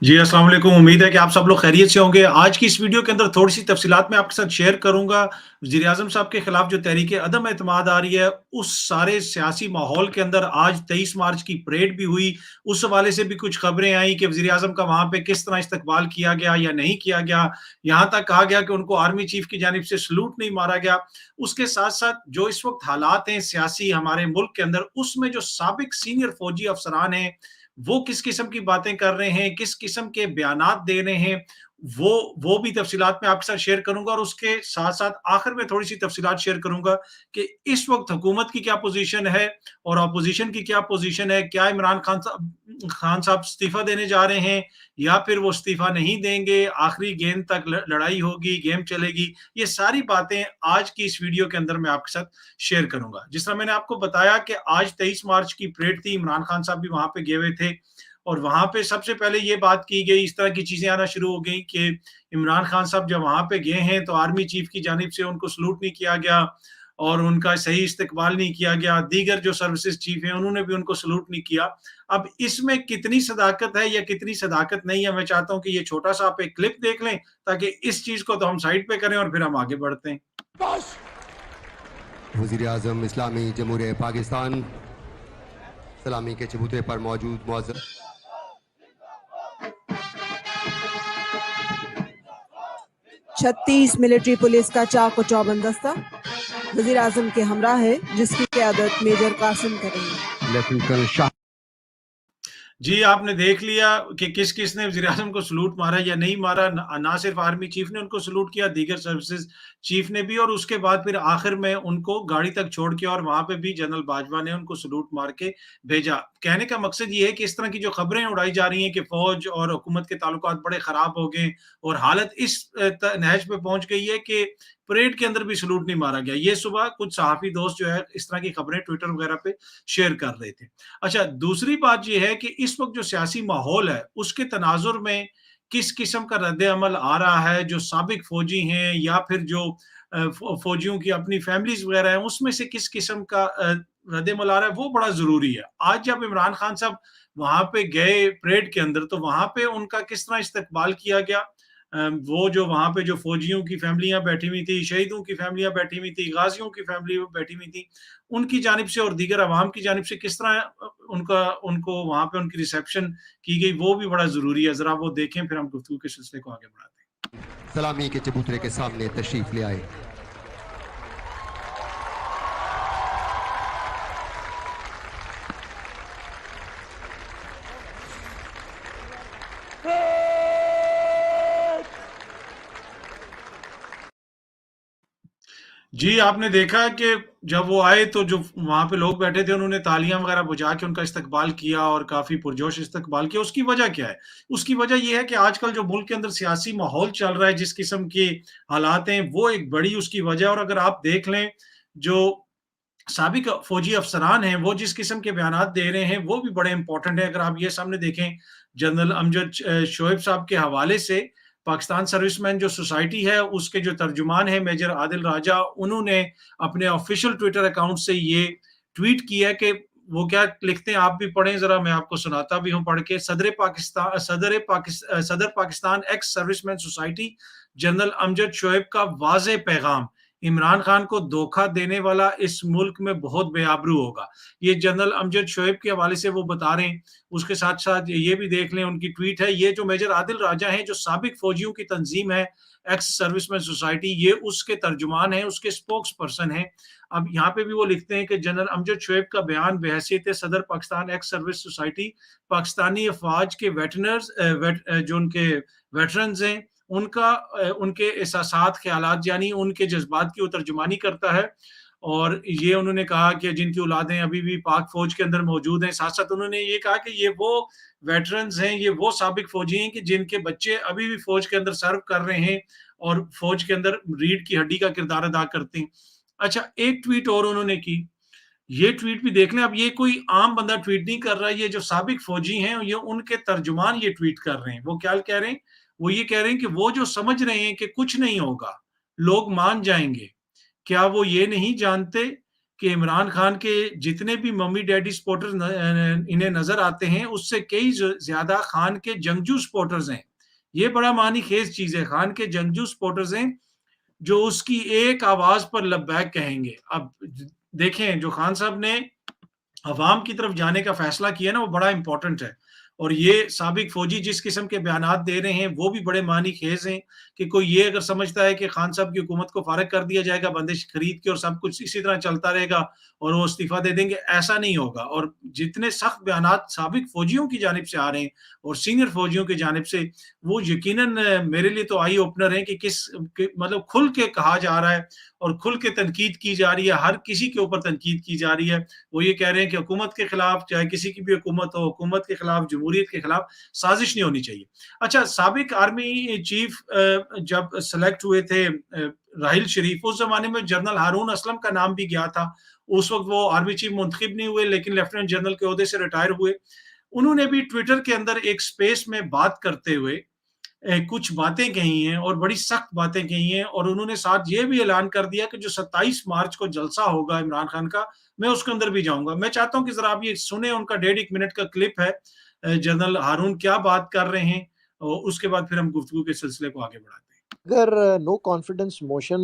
जी, अस्सलाम वालेकुम। उम्मीद है कि आप सब लोग खैरियत से होंगे। आज की इस वीडियो के अंदर थोड़ी-सी तफ़सीलात मैं आपके साथ शेयर करूँगा। वज़ीर-ए-आज़म साहब के खिलाफ जो तहरीक अदम एतमाद आ रही है, उस सारे सियासी माहौल के अंदर आज 23 मार्च की परेड भी हुई। उस हवाले से भी कुछ खबरें आई कि वज़ीर-ए-आज़म का वहाँ पे किस तरह इस्तकबाल किया गया या नहीं किया गया। यहाँ तक कहा गया कि उनको आर्मी चीफ़ की जानिब से सैल्यूट नहीं मारा गया। उसके साथ-साथ जो इस वक़्त हालात हैं सियासी हमारे मुल्क के अंदर, उसमें जो साबिक सीनियर फ़ौजी अफ़सरान हैं, वो किस किस्म की बातें कर रहे हैं, किस किस्म के बयानात दे रहे हैं, वो भी तफ़सीलात मैं आपके साथ शेयर करूँगा और उसके साथ-साथ आखिर में थोड़ी-सी तफ़सीलात शेयर करूँगा कि इस वक़्त हुकूमत की क्या पोज़ीशन है और ऑपोज़िशन की क्या पोज़ीशन है। क्या इमरान खान साहब इस्तीफ़ा देने जा रहे हैं या फिर वो इस्तीफ़ा नहीं देंगे, आखिरी गेंद तक लड़ाई होगी, गेम चलेगी। ये सारी बातें आज की इस वीडियो के अंदर मैं आपके साथ शेयर करूँगा। जिस तरह मैंने आपको बताया कि आज 23 मार्च की परेड थी, इमरान खान साहब भी वहाँ पे गए हुए थे और वहाँ पे सबसे पहले ये बात की गई, इस तरह की चीज़ें आना शुरू हो गई कि इमरान खान साहब जब वहाँ पे गए हैं, तो आर्मी चीफ़ की जानिब से उनको सैल्यूट नहीं किया गया और उनका सही इस्तकबाल नहीं किया गया। दीगर जो सर्विसेज़ चीफ़ हैं, उन्होंने भी उनको सैल्यूट नहीं किया। अब इसमें कितनी सदाकत है या कितनी सदाकत नहीं है, मैं चाहता हूँ कि ये छोटा-सा आप एक क्लिप देख लें, ताकि इस चीज़ को तो हम साइड पे करें और फिर हम आगे बढ़ते हैं। वज़ीर आज़म इस्लामी जमहूरियत पाकिस्तान सलामी के चबूतरे पर मौजूद मुअज़्ज़ज़ 36 मिलिट्री पुलिस का चाक चौबंद दस्ता वज़ीर आज़म के हमरा है, जिसकी क़यादत मेजर कासिम करेंगे। लेफ्टिनेंट कर्नल शाह जी, आपने देख लिया कि किस-किस ने वज़ीर-ए-आज़म को सैल्यूट मारा या नहीं मारा। ना सिर्फ़ आर्मी चीफ़ ने उनको सैल्यूट किया, दीगर सर्विसेज़ चीफ़ ने भी और उसके बाद फिर आखिर में उनको गाड़ी तक छोड़ के और वहाँ पे भी जनरल बाजवा ने उनको सैल्यूट मार के भेजा। कहने का मकसद ये है कि इस तरह की जो खबरें उड़ाई जा रही हैं कि फ़ौज और हुकूमत के ताल्लुकात बड़े ख़राब हो गए और हालत इस नहज पे पहुँच गई है कि परेड के अंदर भी सैल्यूट नहीं मारा गया। ये सुबह कुछ सहाफ़ी दोस्त जो है इस तरह की खबरें ट्विटर वग़ैरह पे शेयर कर रहे थे। अच्छा, दूसरी बात ये है कि इस वक़्त जो सियासी माहौल है, उसके तनाज़ुर में किस किस्म का रद्द-ए-अमल आ रहा है, जो साबिक फ़ौजी हैं या फिर जो फ़ौजियों की अपनी फ़ैमिलीज़ वग़ैरह हैं, उसमें से किस किस्म का रद्द-ए-अमल आ रहा है, वो बड़ा ज़रूरी है। आज जब इमरान खान साहब वहाँ पे गए परेड के अंदर, तो वहाँ पे उनका किस तरह इस्तकबाल किया गया। वो जो वहाँ पे जो फ़ौजियों की फ़ैमिलियाँ बैठी हुई थी, शहीदों की फ़ैमिलियाँ बैठी हुई थी, गाज़ियों की फ़ैमिली बैठी हुई थी, उनकी जानिब से और दीगर अवाम की जानिब से किस तरह उनको वहाँ पे उनकी रिसेप्शन की गई, वो भी बड़ा ज़रूरी है। ज़रा वो देखें, फिर हम गुफ्तगू के सिलसिले को आगे बढ़ाते हैं। सलामी के चबूतरे के सामने तशरीफ ले आए। जी, आपने देखा कि जब वो आए तो जो वहाँ पे लोग बैठे थे उन्होंने तालियाँ वग़ैरह बजा के उनका इस्तकबाल किया और काफ़ी पुरजोश इस्तकबाल किया। उसकी वजह क्या है? उसकी वजह ये है कि आजकल जो मुल्क के अंदर सियासी माहौल चल रहा है, जिस किस्म के हालात हैं, वो एक बड़ी उसकी वजह है और अगर आप देख लें, जो साबिक फ़ौजी अफ़सरान हैं, वो जिस किस्म के बयानात दे रहे हैं, वो भी बड़े इम्पोर्टेंट हैं। अगर आप ये सामने देखें, जनरल अमजद शोएब साहब के हवाले से पाकिस्तान सर्विसमैन जो सोसाइटी है, उसके जो तर्जुमान हैं मेजर आदिल राजा, उन्होंने अपने ऑफ़िशियल ट्विटर अकाउंट से ये ट्वीट किया है कि वो क्या लिखते हैं, आप भी पढ़ें ज़रा, मैं आपको सुनाता भी हूँ पढ़ के। सदर Pakistan ex serviceman society general Amjad Shoaib का वाज़ेह पैगाम, इमरान खान को धोखा देने वाला इस मुल्क में बहुत बेआबरू होगा। ये जनरल अमजद शोएब के हवाले से वो बता रहे हैं। उसके साथ-साथ ये भी देख लें, उनकी ट्वीट है। ये जो मेजर आदिल राजा हैं, जो साबिक फ़ौजियों की तंज़ीम है, एक्स सर्विसमैन सोसाइटी, ये उसके तर्जुमान हैं, उसके स्पोक्स पर्सन हैं। अब यहाँ पे भी वो लिखते हैं कि जनरल अमजद शोएब का बयान बहैसियत सदर Pakistan ex service society, Pakistani अफ़वाज के जो उनके वेटरन्स हैं, उनके एहसासात, ख़यालात यानी उनके जज़्बात की वो तर्जुमानी करता है और ये उन्होंने कहा कि जिनकी औलादें अभी भी पाक फ़ौज के अंदर मौजूद हैं। साथ-साथ उन्होंने ये कहा कि ये वो वेटरन्स हैं, ये वो साबिक फ़ौजी हैं कि जिनके बच्चे अभी भी फ़ौज के अंदर सर्व कर रहे हैं और फ़ौज के अंदर रीढ़ की हड्डी का किरदार अदा करते हैं। अच्छा, एक ट्वीट और उन्होंने की, ये ट्वीट भी देख लें। अब ये कोई आम बंदा ट्वीट नहीं कर रहा है, ये जो साबिक फ़ौजी हैं, ये उनके तर्जुमान ये ट्वीट कर रहे हैं। वो क्या कह रहे हैं? वो ये कह रहे हैं कि वो जो समझ रहे हैं कि कुछ नहीं होगा, लोग मान जाएँगे, क्या वो ये नहीं जानते کہ عمران خان کے جتنے بھی ممی ڈیڈی سپورٹرز انہیں نظر آتے ہیں اس سے کئی زیادہ خان کے جنگجو سپورٹرز ہیں. یہ بڑا معنی خیز چیز ہے. خان کے جنگجو سپورٹرز ہیں جو اس کی ایک آواز پر لبیک کہیں گے. اب دیکھیں جو خان صاحب نے عوام کی طرف جانے کا فیصلہ کیا نا وہ بڑا امپورٹنٹ ہے. اور یہ سابق فوجی جس قسم کے بیانات دے رہے ہیں وہ بھی بڑے معنی خیز ہیں کہ کوئی یہ اگر سمجھتا ہے کہ خان صاحب کی حکومت کو فارغ کر دیا جائے گا بندش خرید کے اور سب کچھ اسی طرح چلتا رہے گا اور وہ استعفیٰ دے دیں گے, ایسا نہیں ہوگا. اور جتنے سخت بیانات سابق فوجیوں کی جانب سے آ رہے ہیں اور سینئر فوجیوں کی جانب سے, وہ یقیناً میرے لیے تو آئی اوپنر ہیں کہ مطلب کھل کے کہا جا رہا ہے اور کھل کے تنقید کی جا رہی ہے, ہر کسی کے اوپر تنقید کی جا رہی ہے. وہ یہ کہہ رہے ہیں کہ حکومت کے خلاف, چاہے کسی کی بھی حکومت ہو, حکومت کے خلاف, جمہوریت کے خلاف سازش نہیں ہونی چاہیے. اچھا, سابق آرمی چیف جب سلیکٹ ہوئے تھے راحیل شریف, اس زمانے میں جنرل ہارون اسلم کا نام بھی گیا تھا. اس وقت وہ آرمی چیف منتخب نہیں ہوئے لیکن لیفٹیننٹ جنرل کے عہدے سے ریٹائر ہوئے. انہوں نے بھی ٹویٹر کے اندر ایک سپیس میں بات کرتے ہوئے کچھ باتیں کہی ہیں اور بڑی سخت باتیں کہی ہیں, اور انہوں نے ساتھ یہ بھی اعلان کر دیا کہ جو 27 مارچ کو جلسہ ہوگا عمران خان کا, میں اس کے اندر بھی جاؤں گا. میں چاہتا ہوں کہ ذرا آپ یہ سنیں, ان کا 1.5 منٹ کا کلپ ہے, جنرل ہارون کیا بات کر رہے ہیں, اور اس کے بعد پھر ہم گفتگو کے سلسلے کو آگے بڑھاتے ہیں. اگر نو کانفیڈنس موشن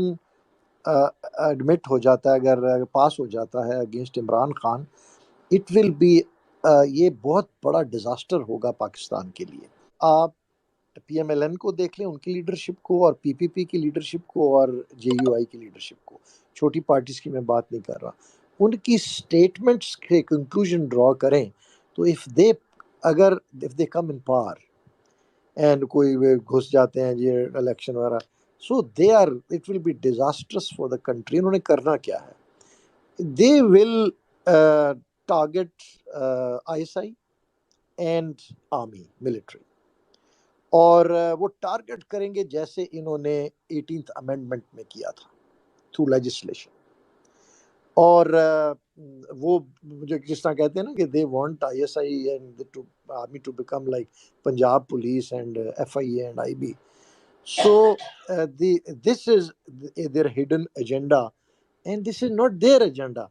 ایڈمٹ ہو جاتا ہے, اگر پاس ہو جاتا ہے against Imran Khan, it will be یہ بہت بڑا ڈیزاسٹر ہوگا پاکستان کے لیے. آپ پی ایم ایل این کو دیکھ لیں, ان کی لیڈرشپ کو, اور پی پی پی کی لیڈرشپ کو, اور جے یو آئی کی لیڈرشپ کو, چھوٹی پارٹیز کی میں بات نہیں کر رہا, ان کی سٹیٹمنٹس کے کنکلوژن ڈرا کریں تو if they come in power and کوئی گھس جاتے ہیں یہ الیکشن وغیرہ, so they are it will be disastrous for the country. انہوں نے کرنا کیا ہے, they will target I S I and army military, اور وہ ٹارگٹ کریں گے جیسے انہوں نے 18th امینڈمنٹ میں کیا تھا تھرو لیجسلیشن. اور وہ جو جس طرح کہتے ہیں نا کہ they want I S I and army to become like Punjab police and F I A and I B. So this is their hidden agenda and this is not their agenda,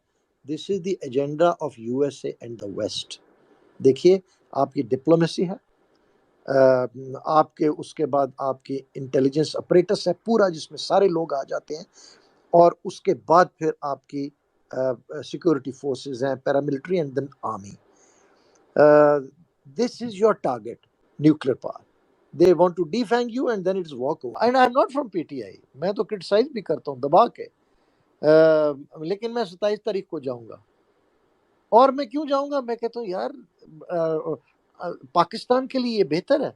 this is the agenda of U S A and the West. دیکھیے آپ کی diplomacy ہے, آپ کے اس کے بعد آپ کی انٹیلیجنس اپریٹس ہے پورا جس میں سارے لوگ آ جاتے ہیں, اور اس کے بعد پھر آپ کی سیکورٹی فورسز ہیں, paramilitary and then army. This is your target, nuclear power. They want to defang you and then it's walk over. And I am not from P T I, میں تو کرٹیسائز بھی کرتا ہوں دبا کے, لیکن میں 27 تاریخ کو جاؤں گا. اور میں کیوں جاؤں گا, میں کہتا ہوں یار پاکستان کے لیے یہ بہتر ہے.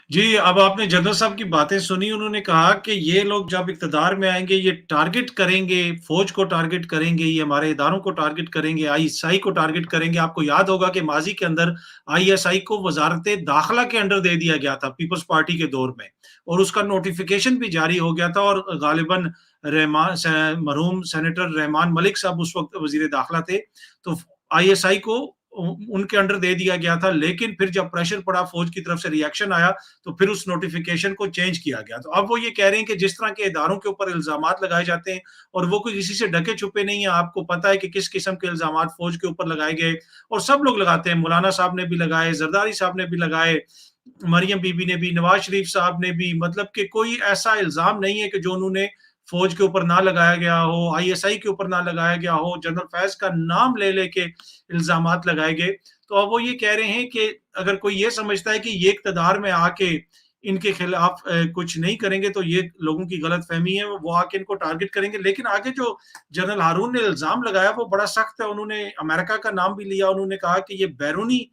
جی, اب آپ نے جنرل صاحب کی باتیں سنی. انہوں نے کہا کہ یہ لوگ جب اقتدار میں آئیں گے یہ ٹارگٹ کریں گے, فوج کو ٹارگٹ کریں گے, یہ ہمارے اداروں کو ٹارگٹ کریں گے, آئی ایس آئی کو ٹارگٹ کریں گے. آپ کو یاد ہوگا کہ ماضی کے اندر آئی ایس آئی کو وزارت داخلہ کے انڈر دے دیا گیا تھا پیپلز پارٹی کے دور میں, اور اس کا نوٹیفیکیشن بھی جاری ہو گیا تھا, اور غالباً مرحوم سینیٹر رحمان ملک صاحب اس وقت وزیر داخلہ تھے, تو آئی ایس آئی کو ان کے انڈر دے دیا گیا تھا. لیکن پھر جب پریشر پڑا, فوج کی طرف سے ریاکشن آیا, تو پھر اس نوٹیفیکیشن کو چینج کیا گیا. تو اب وہ یہ کہہ رہے ہیں کہ جس طرح کے اداروں کے اوپر الزامات لگائے جاتے ہیں اور وہ کوئی کسی سے ڈھکے چھپے نہیں ہیں, آپ کو پتا ہے کہ کس قسم کے الزامات فوج کے اوپر لگائے گئے, اور سب لوگ لگاتے ہیں. مولانا صاحب نے بھی لگائے, زرداری صاحب نے بھی لگائے, مریم بی بی نے بھی, نواز شریف صاحب نے بھی. مطلب کہ کوئی ایسا الزام نہیں ہے کہ جو انہوں نے فوج کے اوپر نہ لگایا گیا ہو, آئی ایس آئی کے اوپر نہ لگایا گیا ہو, جنرل فیض کا نام لے لے کے الزامات لگائے گئے. تو اب وہ یہ کہہ رہے ہیں کہ اگر کوئی یہ سمجھتا ہے کہ یہ اقتدار میں آ کے ان کے خلاف کچھ نہیں کریں گے تو یہ لوگوں کی غلط فہمی ہے, وہ آ کے ان کو ٹارگٹ کریں گے. لیکن آگے جو جنرل ہارون نے الزام لگایا وہ بڑا سخت ہے. انہوں نے امریکہ کا نام بھی لیا, انہوں نے کہا کہ یہ بیرونی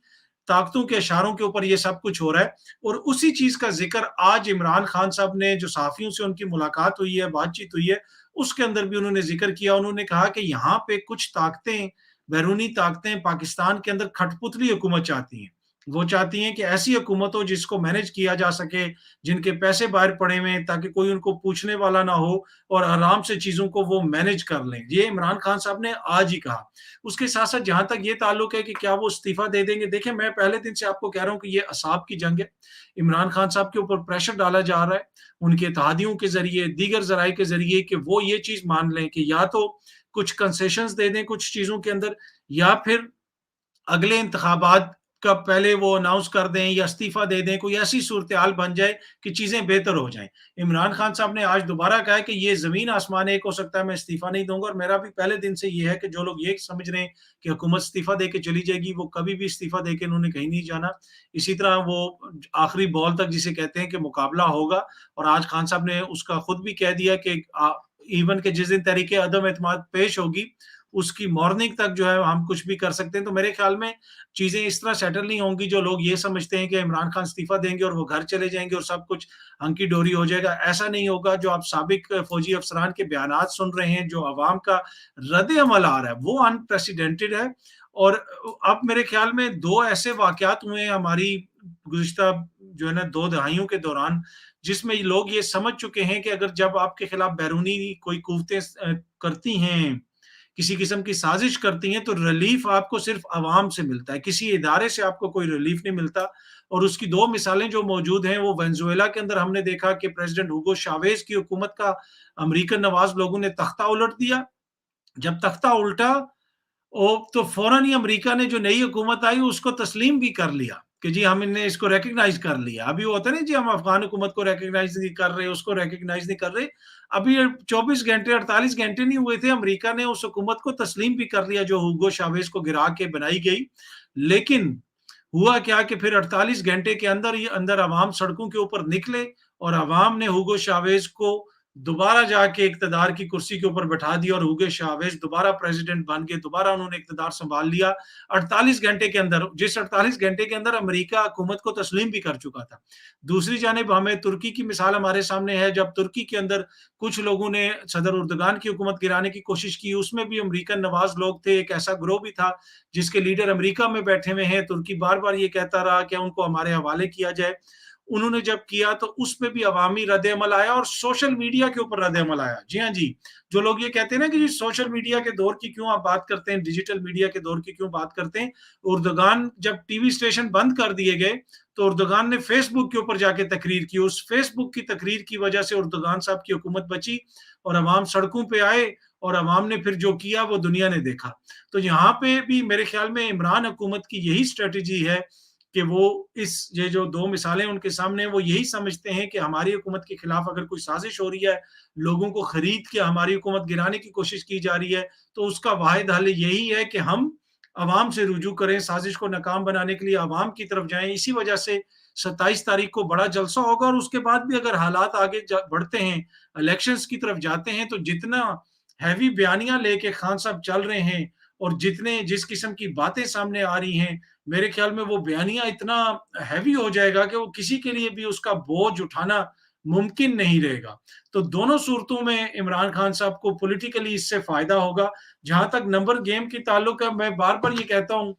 طاقتوں کے اشاروں کے اوپر یہ سب کچھ ہو رہا ہے. اور اسی چیز کا ذکر آج عمران خان صاحب نے, جو صحافیوں سے ان کی ملاقات ہوئی ہے, بات چیت ہوئی ہے, اس کے اندر بھی انہوں نے ذکر کیا. انہوں نے کہا کہ یہاں پہ کچھ طاقتیں, بیرونی طاقتیں پاکستان کے اندر کھٹ پتلی حکومت چاہتی ہیں. وہ چاہتی ہیں کہ ایسی حکومت ہو جس کو مینج کیا جا سکے, جن کے پیسے باہر پڑے ہوئے, تاکہ کوئی ان کو پوچھنے والا نہ ہو اور آرام سے چیزوں کو وہ مینج کر لیں. یہ عمران خان صاحب نے آج ہی کہا. اس کے ساتھ ساتھ جہاں تک یہ تعلق ہے کہ کیا وہ استعفیٰ دے دیں گے, دیکھیں میں پہلے دن سے آپ کو کہہ رہا ہوں کہ یہ اعصاب کی جنگ ہے. عمران خان صاحب کے اوپر پریشر ڈالا جا رہا ہے ان کے اتحادیوں کے ذریعے, دیگر ذرائع کے ذریعے, کہ وہ یہ چیز مان لیں کہ یا تو कुछ कंसेशंस दे दें कुछ चीज़ों के अंदर, या फिर अगले इंतखाबात का पहले वो अनाउंस कर दें या इस्तीफ़ा दे दें, कोई ऐसी सूरत-ए-हाल बन जाए कि चीज़ें बेहतर हो जाएँ। इमरान खान साहब ने आज दोबारा कहा है कि ये ज़मीन आसमान एक हो सकता है, मैं इस्तीफ़ा नहीं दूँगा, और मेरा भी पहले दिन से ये है कि जो लोग ये समझ रहे हैं कि हुकूमत इस्तीफ़ा दे के चली जाएगी, वो कभी भी इस्तीफ़ा दे के उन्होंने कहीं नहीं जाना। इसी तरह वो आखिरी बॉल तक जिसे कहते हैं कि मुकाबला होगा, और आज खान साहब ने उसका खुद भी कह दिया कि इवन के जिस दिन तहरीक अदम एतमाद पेश होगी, उसकी मॉर्निंग तक जो है हम कुछ भी कर सकते हैं। तो मेरे ख्याल में चीज़ें इस तरह सेटल नहीं होंगी जो लोग ये समझते हैं कि इमरान खान इस्तीफ़ा देंगे और वो घर चले जाएँगे और सब कुछ हंकी-डोरी हो जाएगा। ऐसा नहीं होगा। जो आप साबिक फ़ौजी अफ़सरान के बयानात सुन रहे हैं, जो अवाम का रद्द-ए-अमल आ रहा है, वो अनप्रेसिडेंटेड है। और अब मेरे ख्याल में 2 ऐसे वाक़यात हुए हैं हमारी गुज़िश्ता जो है ना 2 दहाइयों के दौरान, जिसमें लोग ये समझ चुके हैं कि अगर जब आपके खिलाफ बैरूनी कोई कुव्वतें करती हैं, किसी किस्म की साजिश करती हैं, तो रिलीफ आपको सिर्फ अवाम से मिलता है, किसी इदारे से आपको कोई रिलीफ नहीं मिलता। और उसकी 2 मिसालें जो मौजूद हैं, वो वेनेज़ुएला के अंदर हमने देखा कि प्रेसिडेंट हुगो चावेज़ की हुकूमत का अमेरिकन नवाज़ लोगों ने तख्ता उलट दिया। जब तख्ता उल्टा, तो फौरन ही अमेरिका ने जो नई हुकूमत आई उसको तस्लीम भी कर लिया कि जी हमने इसको रिकॉग्नाइज़ कर लिया। अभी वो होता है ना जी, हम अफ़गान हुकूमत को रिकॉग्नाइज़ नहीं कर रहे, उसको रिकॉग्नाइज़ नहीं कर रहे। अभी 24 घंटे 48 घंटे नहीं हुए थे, अमेरिका ने उस हुकूमत को तस्लीम भी कर लिया जो हुगो चावेज़ को गिरा के बनाई गई। लेकिन हुआ क्या कि फिर 48 घंटे के अंदर ही अंदर अवाम सड़कों के ऊपर निकले, और अवाम ने हुगो चावेज़ को दोबारा जाके इक़्तिदार की कुर्सी के ऊपर बैठा दिया, और हुगो चावेज़ दोबारा प्रेसिडेंट बन गए, दोबारा उन्होंने इक़्तिदार सँभाल लिया 48 घंटे के अंदर, जिस 48 घंटे के अंदर अमेरिका हुकूमत को तस्लीम भी कर चुका था। दूसरी जानिब हमें तुर्की की मिसाल हमारे सामने है, जब तुर्की के अंदर कुछ लोगों ने सदर उर्दगान की हुकूमत गिराने की कोशिश की, उसमें भी अमेरिकन नवाज़ लोग थे, एक ऐसा गिरोह भी था जिसके लीडर अमेरिका में बैठे हुए हैं। तुर्की बार-बार ये कहता रहा कि उनको हमारे हवाले किया जाए। उन्होंने जब किया तो उसपे भी अवामी रद्द-ए-अमल आया, और सोशल मीडिया के ऊपर रद्द-ए-अमल आया। जी हाँ जी, जो लोग ये कहते हैं ना कि जी सोशल मीडिया के दौर की क्यों आप बात करते हैं, डिजिटल मीडिया के दौर की क्यों बात करते हैं? उर्दुगान जब टीवी स्टेशन बंद कर दिए गए, तो उर्दुगान ने फेसबुक के ऊपर जाके तकरीर की। उस फेसबुक की तकरीर की वजह से उर्दुगान साहब की हुकूमत बची, और अवाम सड़कों पे आए, और अवाम ने फिर जो किया वो दुनिया ने देखा। तो यहाँ पे भी मेरे ख्याल में इमरान हुकूमत की यही स्ट्रैटेजी है कि वो ये जो 2 मिसालें उनके सामने हैं, वो यही समझते हैं कि हमारी हुकूमत के खिलाफ अगर कोई साजिश हो रही है, लोगों को खरीद के हमारी हुकूमत गिराने की कोशिश की जा रही है, तो उसका वाहिद हल यही है कि हम अवाम से रुजू करें, साजिश को नाकाम बनाने के लिए अवाम की तरफ जाएँ। इसी वजह से 27 तारीख को बड़ा जलसा होगा, और उसके बाद भी अगर हालात आगे बढ़ते हैं, इलेक्शंस की तरफ जाते हैं, तो जितना हैवी बयानियाँ लेके खान साहब चल रहे हैं, और जिस किस्म की बातें सामने आ रही हैं, मेरे ख्याल में वो बयानिया इतना हैवी हो जाएगा कि वो किसी के लिए भी उसका बोझ उठाना मुमकिन नहीं रहेगा। तो दोनों सूरतों में इमरान खान साहब को पॉलिटिकली इससे फ़ायदा होगा। जहाँ तक नंबर गेम की ताल्लुक है, मैं बार-बार ये कहता हूँ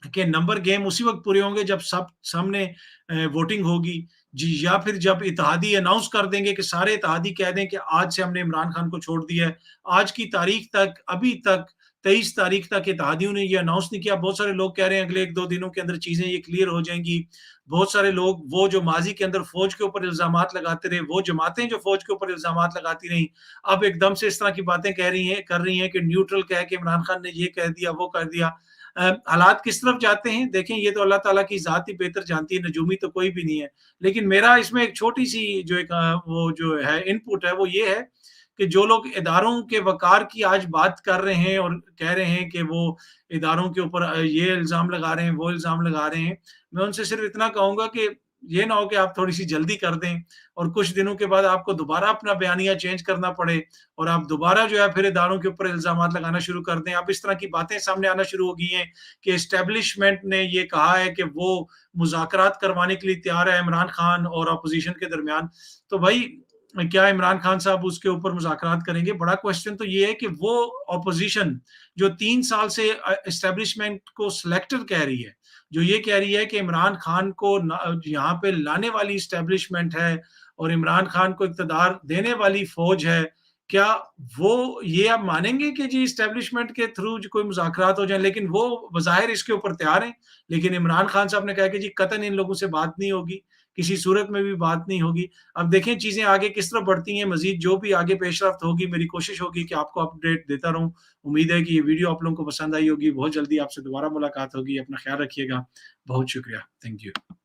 कि नंबर गेम उसी वक़्त पूरे होंगे जब सब सामने वोटिंग होगी। जी, या फिर जब इत्तेहादी अनाउंस कर देंगे कि सारे इत्तेहादी कह दें कि आज से हमने इमरान खान को छोड़ दिया है। आज की तारीख तक, अभी तक 23 तारीख तक इत्तेहादियों ने ये अनाउंस नहीं किया। बहुत सारे लोग कह रहे हैं अगले 1-2 दिनों के अंदर चीज़ें ये क्लियर हो जाएँगी। बहुत सारे लोग, वो जो माज़ी के अंदर फ़ौज के ऊपर इल्ज़ामात लगाते रहे, वो जमातें जो फ़ौज के ऊपर इल्ज़ामात लगाती रहीं, अब एकदम से इस तरह की बातें कर रही हैं कि न्यूट्रल कह के इमरान खान ने ये कह दिया, वो कर दिया। हालात किस तरफ जाते हैं, देखें, ये तो अल्लाह ताला की ज़ात ही बेहतर जानती है, नजूमी तो कोई भी नहीं है। लेकिन मेरा इसमें एक छोटी-सी जो एक वो जो है इनपुट है, वो ये है कि जो लोग इदारों के वक़ार की आज बात कर रहे हैं और कह रहे हैं कि वो इदारों के ऊपर ये इल्ज़ाम लगा रहे हैं, वो इल्ज़ाम लगा रहे हैं, मैं उनसे सिर्फ़ इतना कहूँगा कि ये ना हो कि आप थोड़ी-सी जल्दी कर दें, और कुछ दिनों के बाद आपको दोबारा अपना बयानिया चेंज करना पड़े, और आप दोबारा जो है फिर इदारों के ऊपर इल्ज़ामात लगाना शुरू कर दें। अब इस तरह की बातें सामने आना शुरू हो गई हैं कि एस्टेब्लिशमेंट ने ये कहा है कि वो मुज़ाकरात करवाने के लिए तैयार है इमरान खान और अपोज़िशन के दरमियान। तो भाई, क्या इमरान खान साहब उसके ऊपर मुज़ाकरात करेंगे? बड़ा क्वेश्चन तो ये है कि वो अपोज़िशन जो 3 साल से एस्टेब्लिशमेंट को सिलेक्टर कह रही है, जो ये कह रही है कि इमरान खान को यहाँ पे लाने वाली एस्टेब्लिशमेंट है और इमरान खान को इक़्तिदार देने वाली फ़ौज है, क्या वो ये अब मानेंगे कि जी एस्टेब्लिशमेंट के थ्रू जो कोई मुज़ाकरात हो जाएँ? लेकिन वो बज़ाहिर इसके ऊपर तैयार हैं, लेकिन इमरान खान साहब ने कहा कि जी कतई इन लोगों से बात नहीं होगी, किसी सूरत में भी बात नहीं होगी। अब देखें चीज़ें आगे किस तरह बढ़ती हैं, मज़ीद जो भी आगे पेशरफ्त होगी, मेरी कोशिश होगी कि आपको अपडेट देता रहूँ। उम्मीद है कि ये वीडियो आप लोगों को पसंद आई होगी। बहुत जल्दी आपसे दोबारा मुलाकात होगी। अपना ख्याल रखिएगा। बहुत शुक्रिया। Thank you.